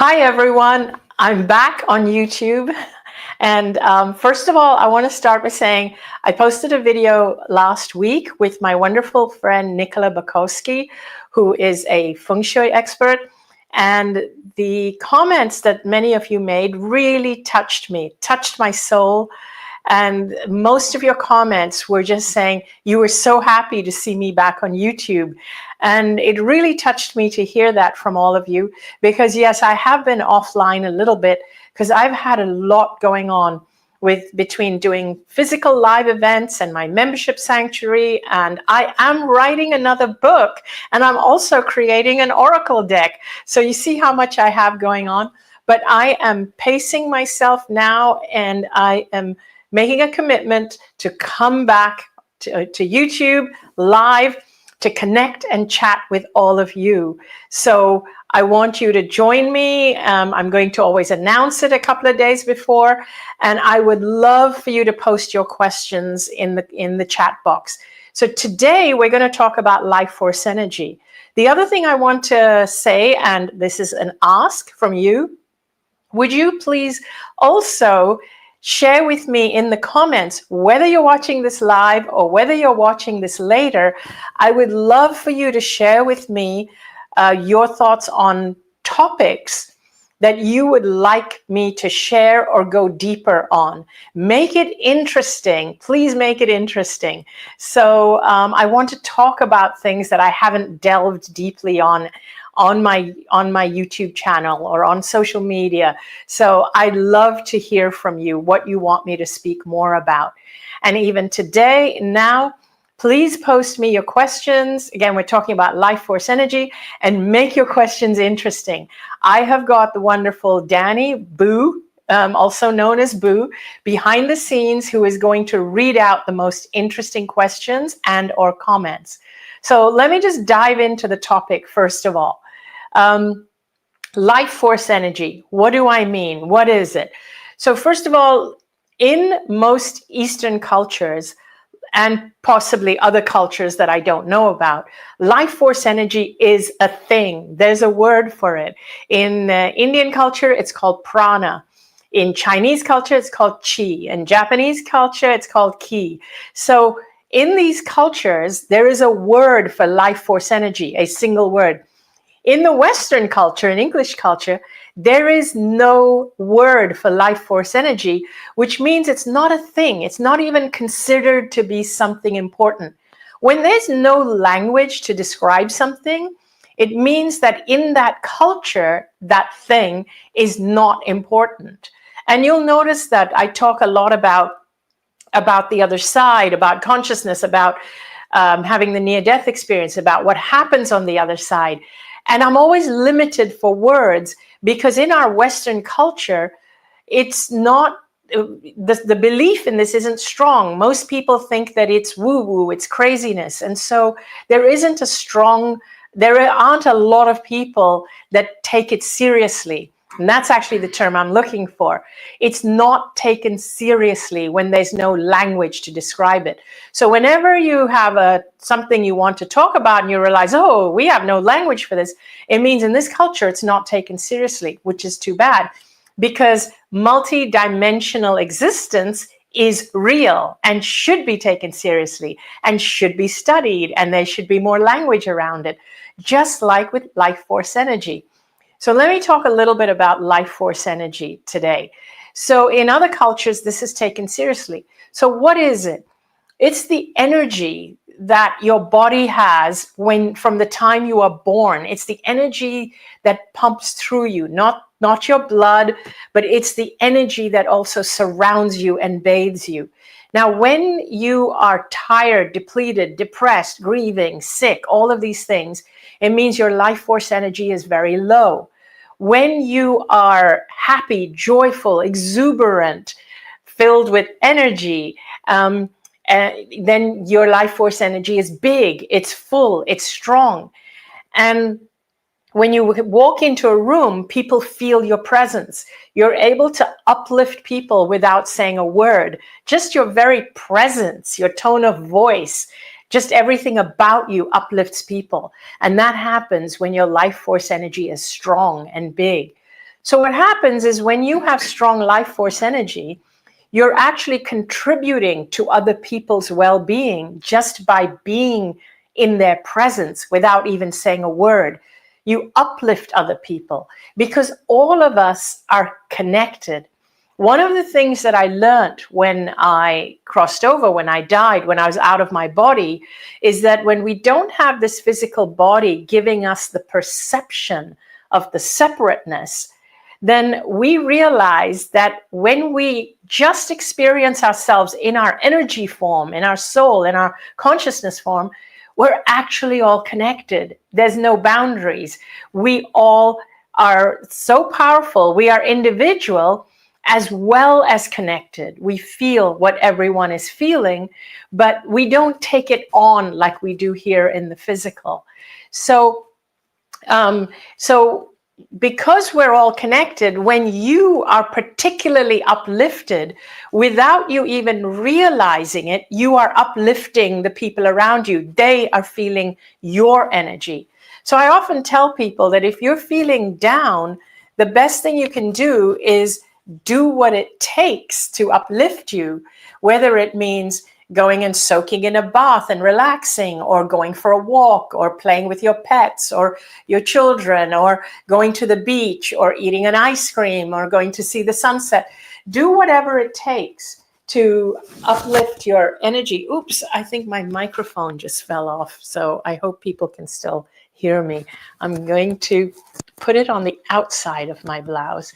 Hi, everyone. I'm back on YouTube. And first of all, I want to start by saying I posted a video last week with my wonderful friend, Nicola Bukowski, who is a feng shui expert. And the comments that many of you made really touched me, touched my soul. And most of your comments were just saying you were so happy to see me back on YouTube. And it really touched me to hear that from all of you, because yes, I have been offline a little bit because I've had a lot going on between doing physical live events and my membership sanctuary, and I am writing another book, and I'm also creating an oracle deck. So you see how much I have going on. But I am pacing myself now, and I am making a commitment to come back to YouTube live to connect and chat with all of you. So I want you to join me. I'm going to always announce it a couple of days before, and I would love for you to post your questions in the chat box. So today we're going to talk about life force energy. The other thing I want to say, and this is an ask from you, would you please also share with me in the comments, whether you're watching this live or whether you're watching this later. I would love for you to share with me your thoughts on topics that you would like me to share or go deeper on. Make it interesting. Please make it interesting. So I want to talk about things that I haven't delved deeply on my YouTube channel or on social media. So I'd love to hear from you what you want me to speak more about. And even today, now, please post me your questions. Again, we're talking about life force energy, and make your questions interesting. I have got the wonderful Danny Boo, also known as Boo, behind the scenes, who is going to read out the most interesting questions and or comments. So let me just dive into the topic first of all. Life force energy. What do I mean? What is it? So first of all, in most Eastern cultures, and possibly other cultures that I don't know about, life force energy is a thing. There's a word for it. In Indian culture, it's called prana. In Chinese culture, it's called qi. In Japanese culture, it's called ki. So in these cultures, there is a word for life force energy, a single word. In the Western culture, in English culture, there is no word for life force energy, which means it's not a thing. It's not even considered to be something important. When there's no language to describe something, it means that in that culture, that thing is not important. And you'll notice that I talk a lot about the other side, about consciousness, about having the near-death experience, about what happens on the other side. And I'm always limited for words because in our Western culture, it's not, the belief in this isn't strong. Most people think that it's woo-woo, it's craziness. And so there aren't a lot of people that take it seriously. And that's actually the term I'm looking for. It's not taken seriously when there's no language to describe it. So whenever you have something you want to talk about and you realize, oh, we have no language for this, it means in this culture it's not taken seriously, which is too bad, because multi-dimensional existence is real and should be taken seriously and should be studied, and there should be more language around it, just like with life force energy. So let me talk a little bit about life force energy today. So in other cultures, this is taken seriously. So what is it? It's the energy that your body has from the time you are born. It's the energy that pumps through you, not your blood, but it's the energy that also surrounds you and bathes you. Now, when you are tired, depleted, depressed, grieving, sick, all of these things, it means your life force energy is very low. When you are happy, joyful, exuberant, filled with energy, then your life force energy is big, it's full, it's strong. And when you walk into a room, people feel your presence. You're able to uplift people without saying a word. Just your very presence, your tone of voice, just everything about you uplifts people. And that happens when your life force energy is strong and big. So what happens is when you have strong life force energy, you're actually contributing to other people's well-being just by being in their presence without even saying a word. You uplift other people because all of us are connected. One of the things that I learned when I crossed over, when I died, when I was out of my body, is that when we don't have this physical body giving us the perception of the separateness, then we realize that when we just experience ourselves in our energy form, in our soul, in our consciousness form, we're actually all connected. There's no boundaries. We all are so powerful. We are individual as well as connected. We feel what everyone is feeling, but we don't take it on like we do here in the physical. So because we're all connected, when you are particularly uplifted, without you even realizing it, you are uplifting the people around you. They are feeling your energy. So I often tell people that if you're feeling down, the best thing you can do is do what it takes to uplift you, whether it means going and soaking in a bath and relaxing, or going for a walk, or playing with your pets or your children, or going to the beach, or eating an ice cream, or going to see the sunset. Do whatever it takes to uplift your energy. Oops, I think my microphone just fell off, so I hope people can still hear me. I'm going to put it on the outside of my blouse.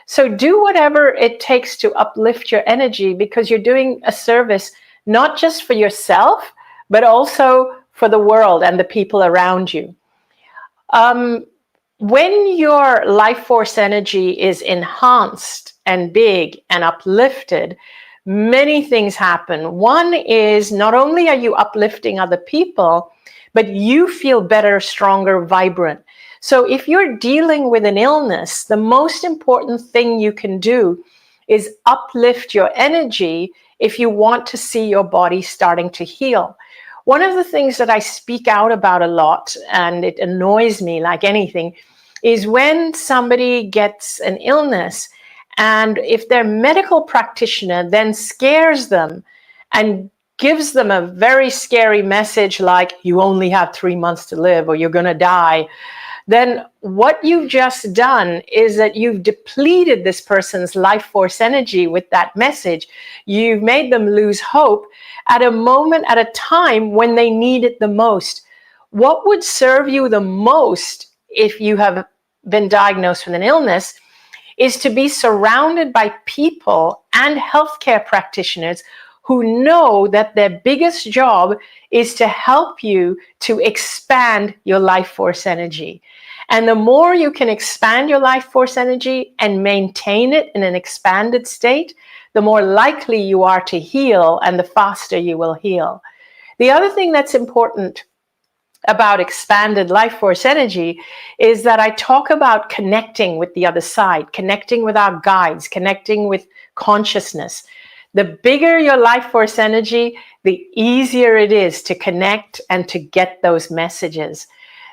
So do whatever it takes to uplift your energy, because you're doing a service not just for yourself, but also for the world and the people around you. When your life force energy is enhanced and big and uplifted, many things happen. One is not only are you uplifting other people, but you feel better, stronger, vibrant. So if you're dealing with an illness, the most important thing you can do is uplift your energy if you want to see your body starting to heal. One of the things that I speak out about a lot, and it annoys me like anything, is when somebody gets an illness, and if their medical practitioner then scares them and gives them a very scary message like, you only have 3 months to live or you're going to die, then what you've just done is that you've depleted this person's life force energy with that message. You've made them lose hope at a moment, at a time when they need it the most. What would serve you the most if you have been diagnosed with an illness is to be surrounded by people and healthcare practitioners who know that their biggest job is to help you to expand your life force energy. And the more you can expand your life force energy and maintain it in an expanded state, the more likely you are to heal, and the faster you will heal. The other thing that's important about expanded life force energy is that I talk about connecting with the other side, connecting with our guides, connecting with consciousness. The bigger your life force energy, the easier it is to connect and to get those messages.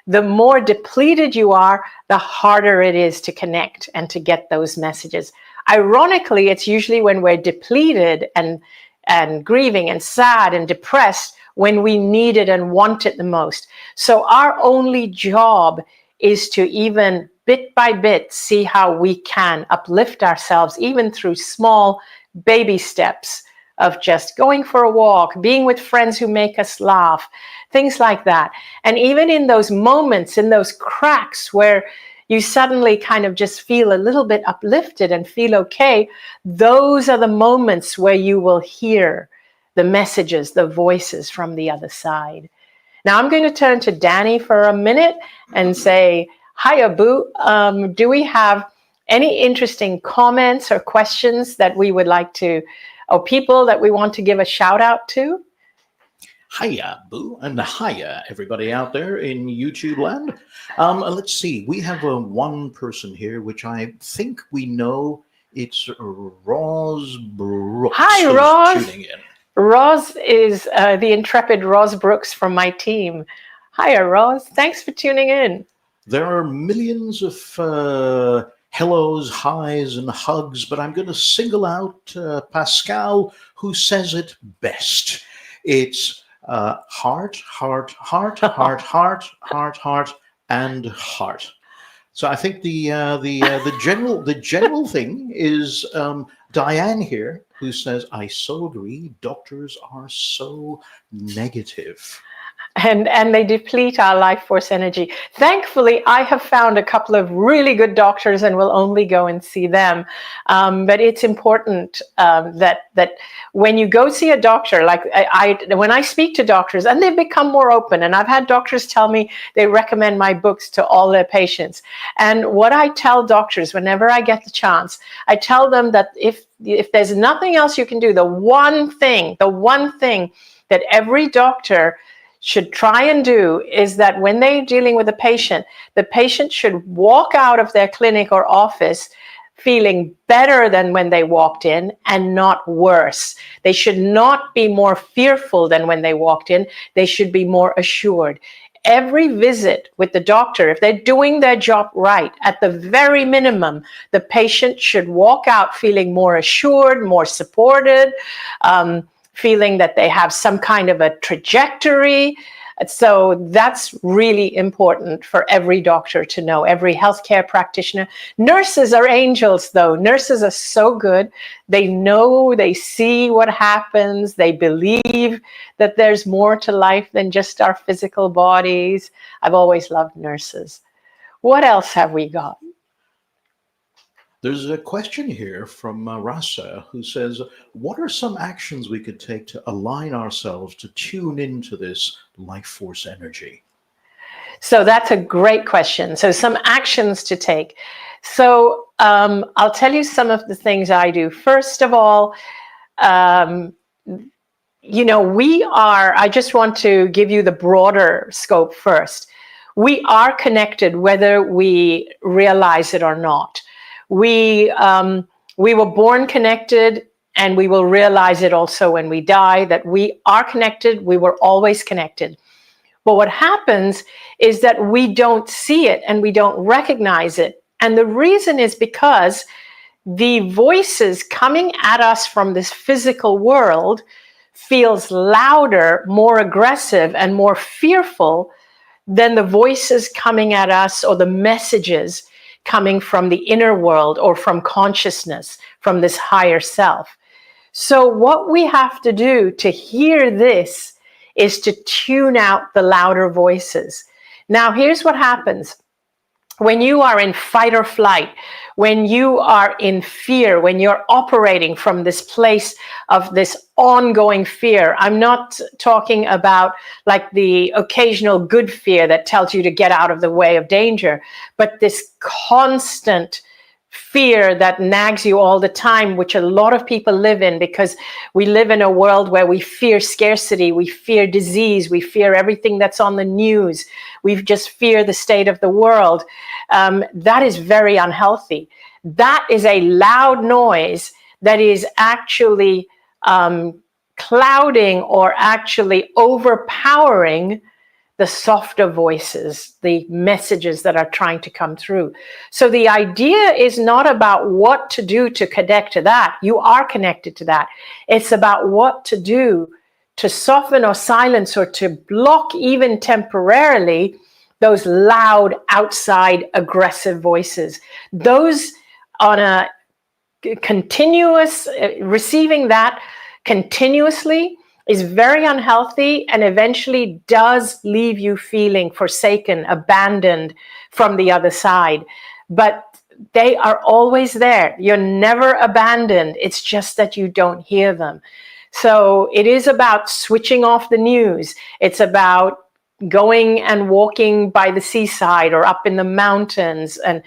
The more depleted you are, the harder it is to connect and to get those messages. Ironically, it's usually when we're depleted and grieving and sad and depressed when we need it and want it the most. So our only job is to, even bit by bit, see how we can uplift ourselves, even through small baby steps of just going for a walk, being with friends who make us laugh, things like that. And even in those moments, in those cracks where you suddenly kind of just feel a little bit uplifted and feel okay, those are the moments where you will hear the messages, the voices from the other side. Now I'm going to turn to Danny for a minute and say, hi, Abu. Do we have any interesting comments or questions that we would like to, or people that we want to give a shout out to? Hiya, Boo, and hiya, everybody out there in YouTube land. Let's see, we have one person here, which I think we know. It's Roz Brooks. Hi, Roz. Tuning in. Roz is the intrepid Roz Brooks from my team. Hiya, Roz. Thanks for tuning in. There are millions of hellos, highs, and hugs, but I'm going to single out Pascal, who says it best. It's heart, heart, heart, heart, heart, heart, heart, and heart. So I think the general thing is Diane here, who says, "I so agree. Doctors are so negative." And they deplete our life force energy. Thankfully, I have found a couple of really good doctors and will only go and see them. But it's important that when you go see a doctor, like when I speak to doctors, and they've become more open, and I've had doctors tell me they recommend my books to all their patients. And what I tell doctors whenever I get the chance, I tell them that if there's nothing else you can do, the one thing that every doctor should try and do is that when they're dealing with the patient should walk out of their clinic or office feeling better than when they walked in and not worse. They should not be more fearful than when they walked in. They should be more assured. Every visit with the doctor, if they're doing their job right, at the very minimum, the patient should walk out feeling more assured, more supported, feeling that they have some kind of a trajectory. So that's really important for every doctor to know, every healthcare practitioner. Nurses are angels, though. Nurses are so good. They know, they see what happens. They believe that there's more to life than just our physical bodies. I've always loved nurses. What else have we got? There's a question here from Rasa, who says, "What are some actions we could take to align ourselves to tune into this life force energy?" So that's a great question. So some actions to take. So I'll tell you some of the things I do. First of all, I just want to give you the broader scope first. We are connected whether we realize it or not. We were born connected, and we will realize it also when we die, that we are connected. We were always connected. But what happens is that we don't see it and we don't recognize it. And the reason is because the voices coming at us from this physical world feels louder, more aggressive, and more fearful than the voices coming at us, or the messages coming from the inner world or from consciousness, from this higher self. So what we have to do to hear this is to tune out the louder voices. Now, here's what happens. When you are in fight or flight, when you are in fear, when you're operating from this place of this ongoing fear, I'm not talking about like the occasional good fear that tells you to get out of the way of danger, but this constant fear that nags you all the time, which a lot of people live in, because we live in a world where we fear scarcity, we fear disease, we fear everything that's on the news, we just fear the state of the world. That is very unhealthy. That is a loud noise that is actually clouding or actually overpowering the softer voices, the messages that are trying to come through. So the idea is not about what to do to connect to that. You are connected to that. It's about what to do to soften or silence or to block, even temporarily, those loud, outside, aggressive voices. Those on a continuous, receiving that continuously is very unhealthy and eventually does leave you feeling forsaken, abandoned from the other side. But they are always there. You're never abandoned. It's just that you don't hear them. So it is about switching off the news. It's about going and walking by the seaside or up in the mountains and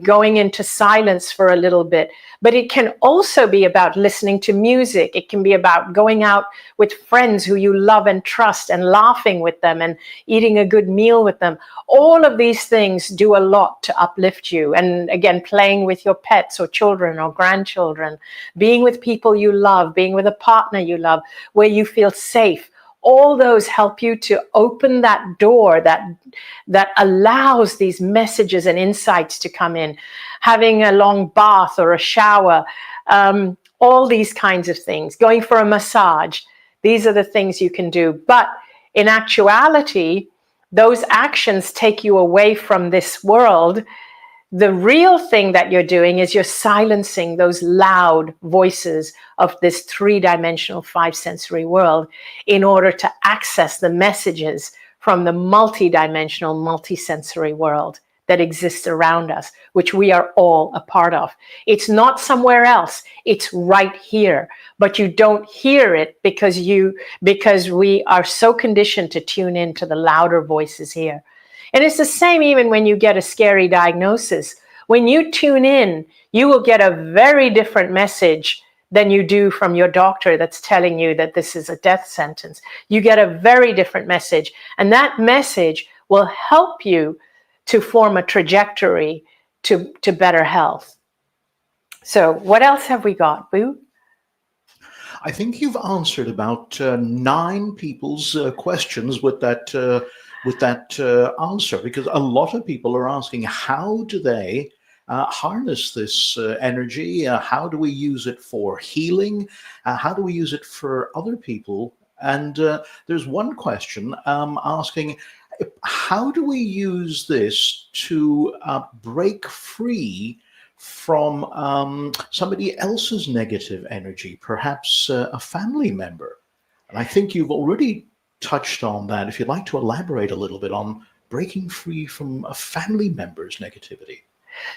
going into silence for a little bit. But it can also be about listening to music. It can be about going out with friends who you love and trust and laughing with them and eating a good meal with them. All of these things do a lot to uplift you. And again, playing with your pets or children or grandchildren, being with people you love, being with a partner you love, where you feel safe. all those help you to open that door that allows these messages and insights to come in. Having a long bath or a shower, all these kinds of things, going for a massage, these are the things you can do. But in actuality, those actions take you away from this world. The real thing that you're doing is you're silencing those loud voices of this three-dimensional, five-sensory world in order to access the messages from the multi-dimensional, multi-sensory world that exists around us, which we are all a part of. It's not somewhere else, it's right here, but you don't hear it because we are so conditioned to tune into the louder voices here. And it's the same even when you get a scary diagnosis. When you tune in, you will get a very different message than you do from your doctor that's telling you that this is a death sentence. You get a very different message, and that message will help you to form a trajectory to better health. So what else have we got, Boo? I think you've answered about 9 people's questions with that answer, because a lot of people are asking, how do they harness this energy? How do we use it for healing? How do we use it for other people? And there's one question asking, how do we use this to break free from somebody else's negative energy, perhaps a family member? And I think you've already touched on that. If you'd like to elaborate a little bit on breaking free from a family member's negativity.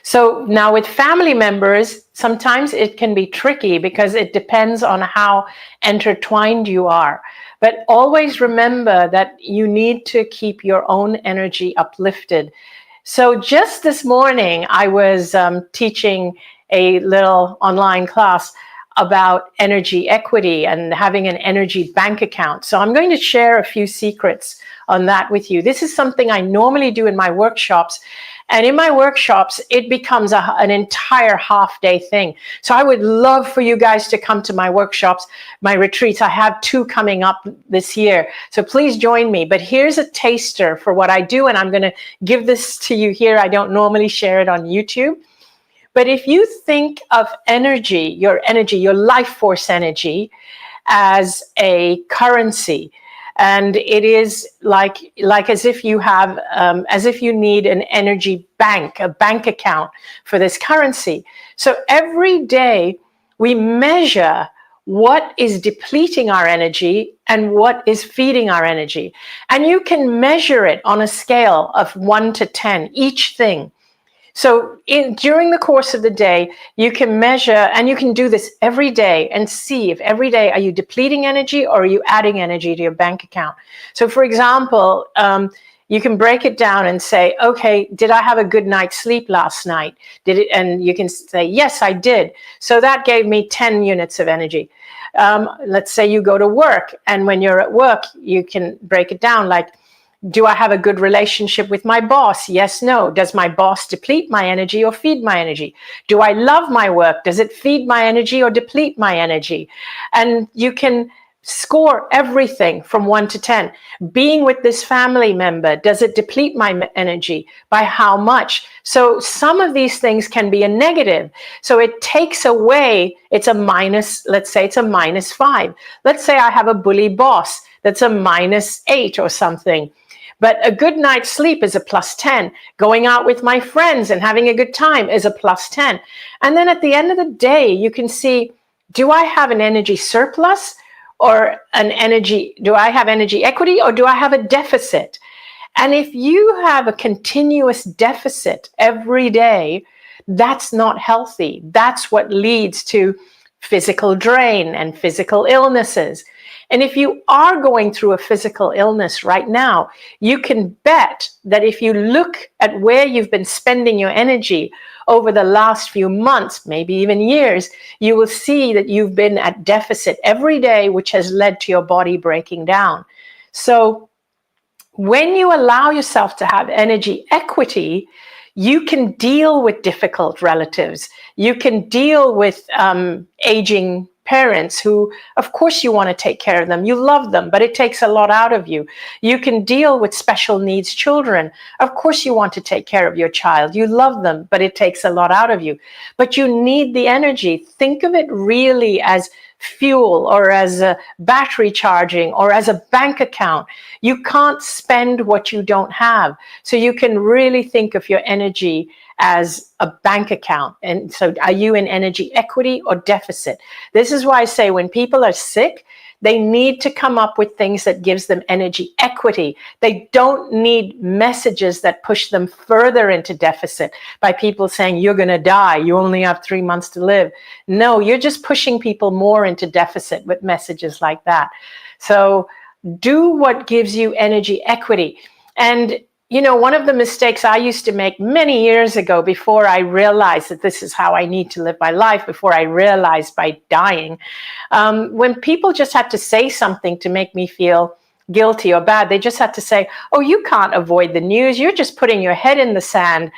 So now with family members, sometimes it can be tricky because it depends on how intertwined you are. But always remember that you need to keep your own energy uplifted. So just this morning, I was teaching a little online class about energy equity and having an energy bank account. So I'm going to share a few secrets on that with you. This is something I normally do in my workshops. And in my workshops, it becomes an entire half-day thing. So I would love for you guys to come to my workshops, my retreats. I have 2 coming up this year. So please join me. But here's a taster for what I do. And I'm going to give this to you here. I don't normally share it on YouTube. But if you think of energy, your life force energy, as a currency, and it is like as if you have, as if you need an energy bank, a bank account for this currency. So every day we measure what is depleting our energy and what is feeding our energy. And you can measure it on a scale of 1 to 10, each thing. So during the course of the day, you can measure, and you can do this every day and see if every day are you depleting energy or are you adding energy to your bank account. So for example, you can break it down and say, okay, did I have a good night's sleep last night? And you can say, yes, I did. So that gave me 10 units of energy. Let's say you go to work, and when you're at work, you can break it down like, do I have a good relationship with my boss? Yes, no. Does my boss deplete my energy or feed my energy? Do I love my work? Does it feed my energy or deplete my energy? And you can score everything from 1 to 10. Being with this family member, does it deplete my energy? By how much? So some of these things can be a negative. So it takes away, it's a minus, let's say it's a -5. Let's say I have a bully boss that's a -8 or something. But a good night's sleep is a +10. Going out with my friends and having a good time is a +10. And then at the end of the day, you can see, do I have an energy surplus or do I have energy equity or do I have a deficit? And if you have a continuous deficit every day, that's not healthy. That's what leads to physical drain and physical illnesses. And if you are going through a physical illness right now, you can bet that if you look at where you've been spending your energy over the last few months, maybe even years, you will see that you've been at deficit every day, which has led to your body breaking down. So when you allow yourself to have energy equity, you can deal with difficult relatives. You can deal with aging parents who, of course, you want to take care of them. You love them, but it takes a lot out of you. You can deal with special needs children. Of course, you want to take care of your child. You love them, but it takes a lot out of you. But you need the energy. Think of it really as fuel, or as a battery charging, or as a bank account. You can't spend what you don't have. So you can really think of your energy as a bank account. And so are you in energy equity or deficit? This is why I say when people are sick, they need to come up with things that gives them energy equity. They don't need messages that push them further into deficit by people saying, you're going to die, you only have 3 months to live. No, you're just pushing people more into deficit with messages like that. So do what gives you energy equity. And you know, one of the mistakes I used to make many years ago, before I realized that this is how I need to live my life, before I realized by dying, when people just had to say something to make me feel guilty or bad, they just had to say, oh, you can't avoid the news, you're just putting your head in the sand.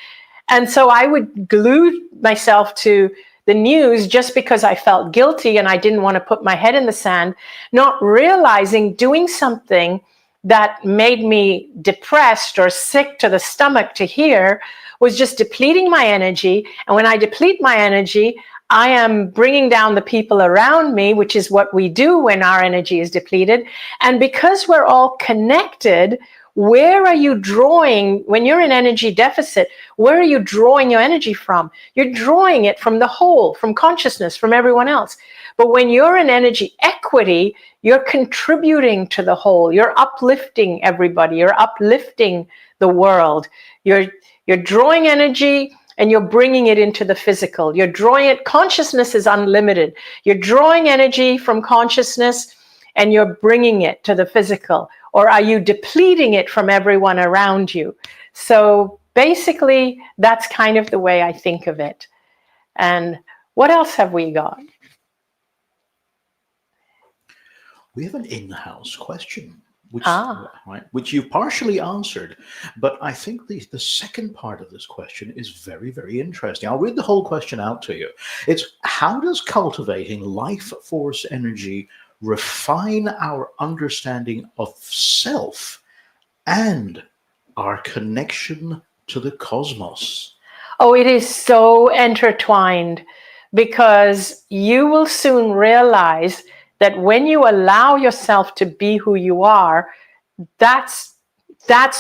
And so I would glue myself to the news just because I felt guilty and I didn't want to put my head in the sand, not realizing doing something that made me depressed or sick to the stomach to hear was just depleting my energy. And when I deplete my energy, I am bringing down the people around me, which is what we do when our energy is depleted. And because we're all connected, where are you drawing, when you're in energy deficit, where are you drawing your energy from? You're drawing it from the whole, from consciousness, from everyone else. But when you're in energy equity, you're contributing to the whole. You're uplifting everybody. You're uplifting the world. You're drawing energy and you're bringing it into the physical. You're drawing it. Consciousness is unlimited. You're drawing energy from consciousness and you're bringing it to the physical. Or are you depleting it from everyone around you? So basically, that's kind of the way I think of it. And what else have we got? We have an in-house question, which you've partially answered, but I think the second part of this question is very, very interesting. I'll read the whole question out to you. It's, how does cultivating life force energy refine our understanding of self and our connection to the cosmos? Oh, it is so intertwined, because you will soon realize that when you allow yourself to be who you are, that's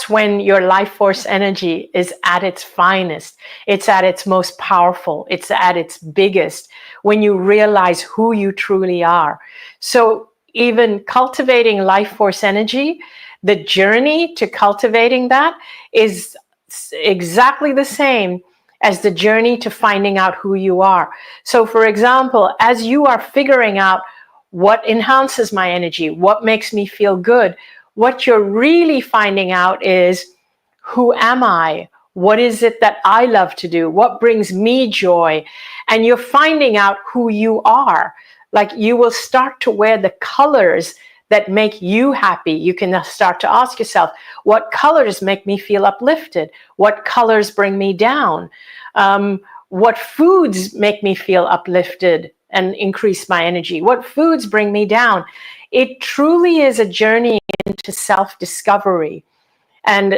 when your life force energy is at its finest. It's at its most powerful. It's at its biggest when you realize who you truly are. So even cultivating life force energy, the journey to cultivating that is exactly the same as the journey to finding out who you are. So for example, as you are figuring out what enhances my energy, what makes me feel good, what you're really finding out is, who am I? What is it that I love to do? What brings me joy? And you're finding out who you are. Like, you will start to wear the colors that make you happy. You can start to ask yourself, what colors make me feel uplifted? What colors bring me down? What foods make me feel uplifted and increase my energy? What foods bring me down? It truly is a journey into self-discovery. And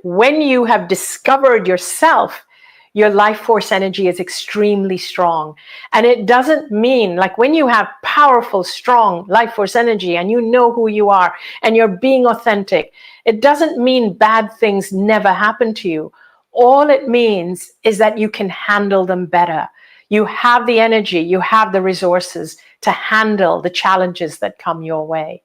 when you have discovered yourself, your life force energy is extremely strong. And it doesn't mean, like, when you have powerful, strong life force energy and you know who you are and you're being authentic, it doesn't mean bad things never happen to you. All it means is that you can handle them better. You have the energy, you have the resources to handle the challenges that come your way.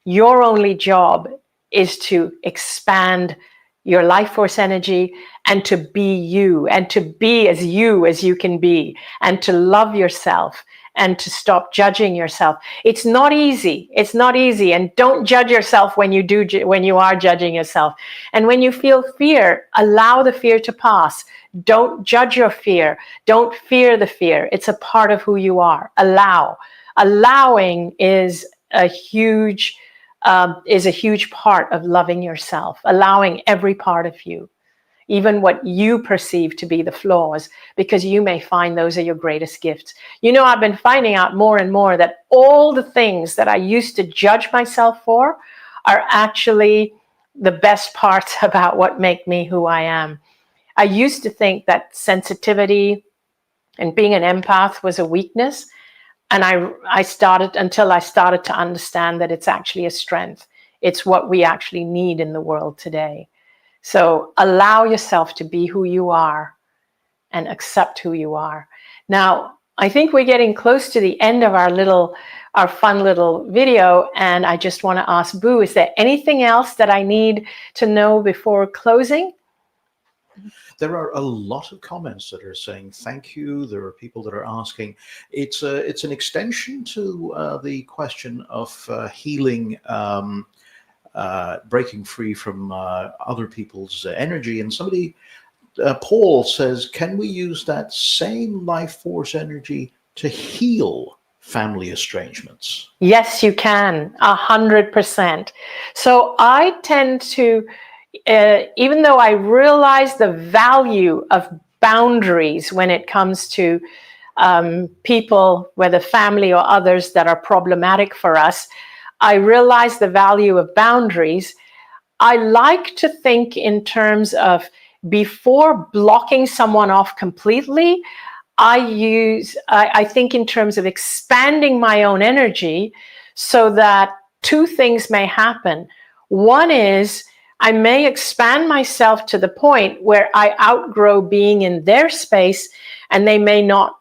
Your only job is to expand your life force energy and to be you, and to be as you can be, and to love yourself and to stop judging yourself. It's not easy. It's not easy. And don't judge yourself when you are judging yourself. And when you feel fear, allow the fear to pass. Don't judge your fear. Don't fear the fear. It's a part of who you are. Allow. Allowing is a huge part of loving yourself. Allowing every part of you. even what you perceive to be the flaws, because you may find those are your greatest gifts. You know, I've been finding out more and more that all the things that I used to judge myself for are actually the best parts about what make me who I am. I used to think that sensitivity and being an empath was a weakness. And I started to understand that it's actually a strength. It's what we actually need in the world today. So allow yourself to be who you are and accept who you are. Now, I think we're getting close to the end of our fun little video. And I just want to ask Boo, is there anything else that I need to know before closing? There are a lot of comments that are saying thank you. There are people that are asking. It's an extension to the question of healing, breaking free from other people's energy. And somebody, Paul says, can we use that same life force energy to heal family estrangements? Yes, you can, 100%. So I tend to, even though I realize the value of boundaries when it comes to people, whether family or others that are problematic for us, I realize the value of boundaries. I like to think in terms of, before blocking someone off completely, I think in terms of expanding my own energy, so that two things may happen. One is, I may expand myself to the point where I outgrow being in their space and they may not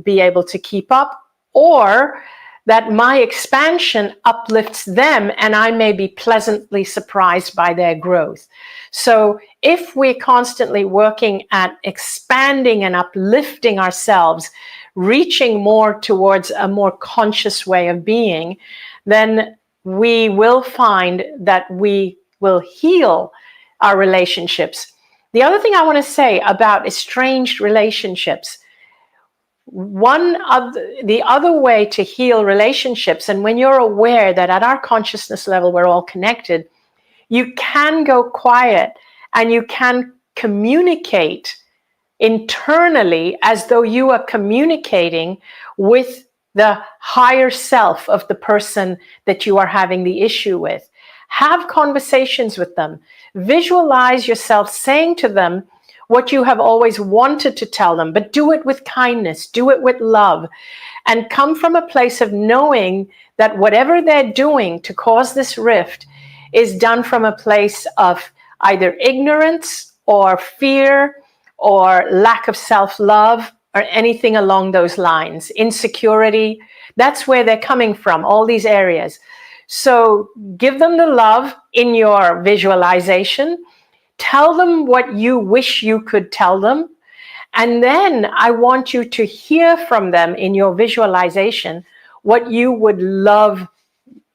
be able to keep up, or that my expansion uplifts them and I may be pleasantly surprised by their growth. So if we're constantly working at expanding and uplifting ourselves, reaching more towards a more conscious way of being, then we will find that we will heal our relationships. The other thing I want to say about estranged relationships, the other way to heal relationships, and when you're aware that at our consciousness level we're all connected, you can go quiet and you can communicate internally as though you are communicating with the higher self of the person that you are having the issue with. Have conversations with them. Visualize yourself saying to them what you have always wanted to tell them, but do it with kindness, do it with love, and come from a place of knowing that whatever they're doing to cause this rift is done from a place of either ignorance or fear or lack of self-love or anything along those lines, insecurity. That's where they're coming from, all these areas. So give them the love in your visualization. Tell them what you wish you could tell them. And then I want you to hear from them in your visualization what you would love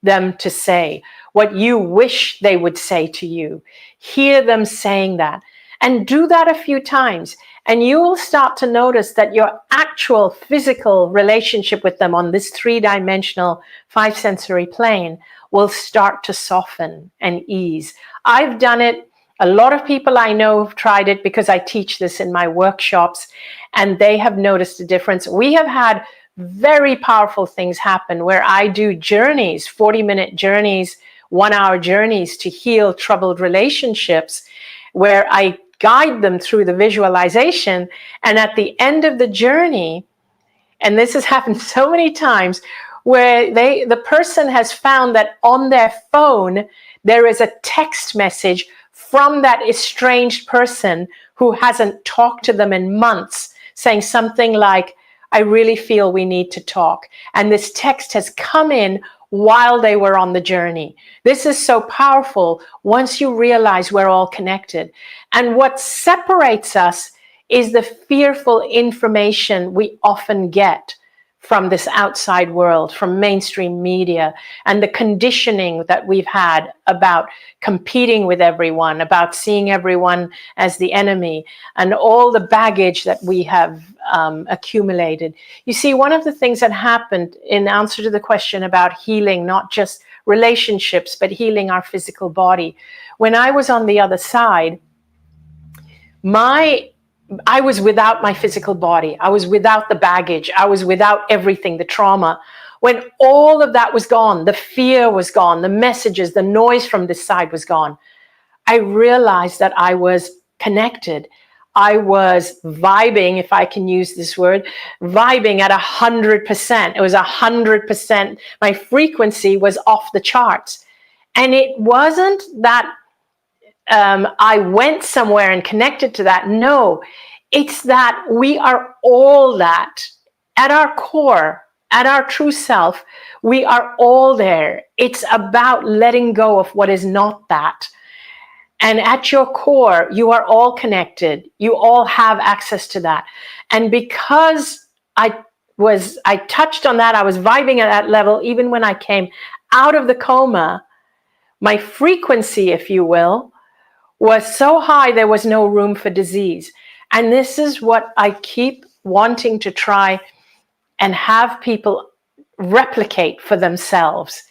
them to say, what you wish they would say to you. Hear them saying that. And do that a few times. And you will start to notice that your actual physical relationship with them on this three-dimensional, five-sensory plane will start to soften and ease. I've done it. A lot of people I know have tried it because I teach this in my workshops, and they have noticed a difference. We have had very powerful things happen where I do journeys, 40-minute journeys, 1-hour journeys to heal troubled relationships, where I guide them through the visualization. And at the end of the journey, and this has happened so many times, where the person has found that on their phone, there is a text message from that estranged person who hasn't talked to them in months, saying something like, I really feel we need to talk. And this text has come in while they were on the journey. This is so powerful once you realize we're all connected. And what separates us is the fearful information we often get from this outside world, from mainstream media, and the conditioning that we've had about competing with everyone, about seeing everyone as the enemy, and all the baggage that we have accumulated. You see, one of the things that happened in answer to the question about healing, not just relationships, but healing our physical body, when I was on the other side, I was without my physical body. I was without the baggage. I was without everything, the trauma. When all of that was gone, the fear was gone, the messages, the noise from this side was gone, I realized that I was connected. I was vibing, if I can use this word, vibing at 100%. It was 100%. My frequency was off the charts. And it wasn't that I went somewhere and connected to that. No, it's that we are all that at our core, at our true self. We are all there. It's about letting go of what is not that. And at your core, you are all connected. You all have access to that. And because I touched on that, I was vibing at that level, even when I came out of the coma, my frequency, if you will, was so high, there was no room for disease. And this is what I keep wanting to try and have people replicate for themselves.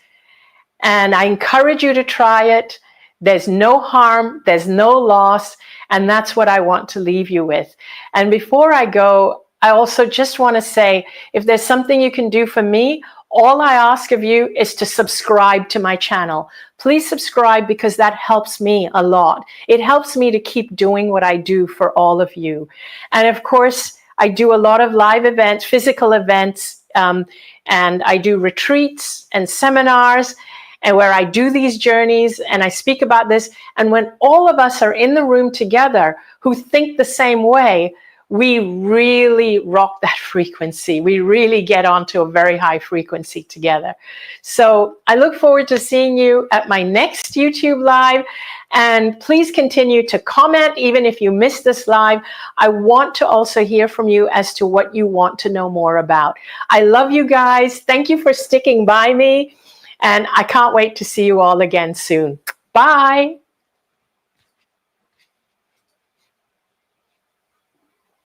And I encourage you to try it. There's no harm, there's no loss, and that's what I want to leave you with. And before I go, I also just want to say, if there's something you can do for me, all I ask of you is to subscribe to my channel. Please subscribe, because that helps me a lot. It helps me to keep doing what I do for all of you. And of course, I do a lot of live events, physical events, and I do retreats and seminars, and where I do these journeys and I speak about this. And when all of us are in the room together who think the same way, we really rock that frequency. We really get onto a very high frequency together. So I look forward to seeing you at my next YouTube Live. And please continue to comment, even if you missed this live. I want to also hear from you as to what you want to know more about. I love you guys. Thank you for sticking by me. And I can't wait to see you all again soon. Bye.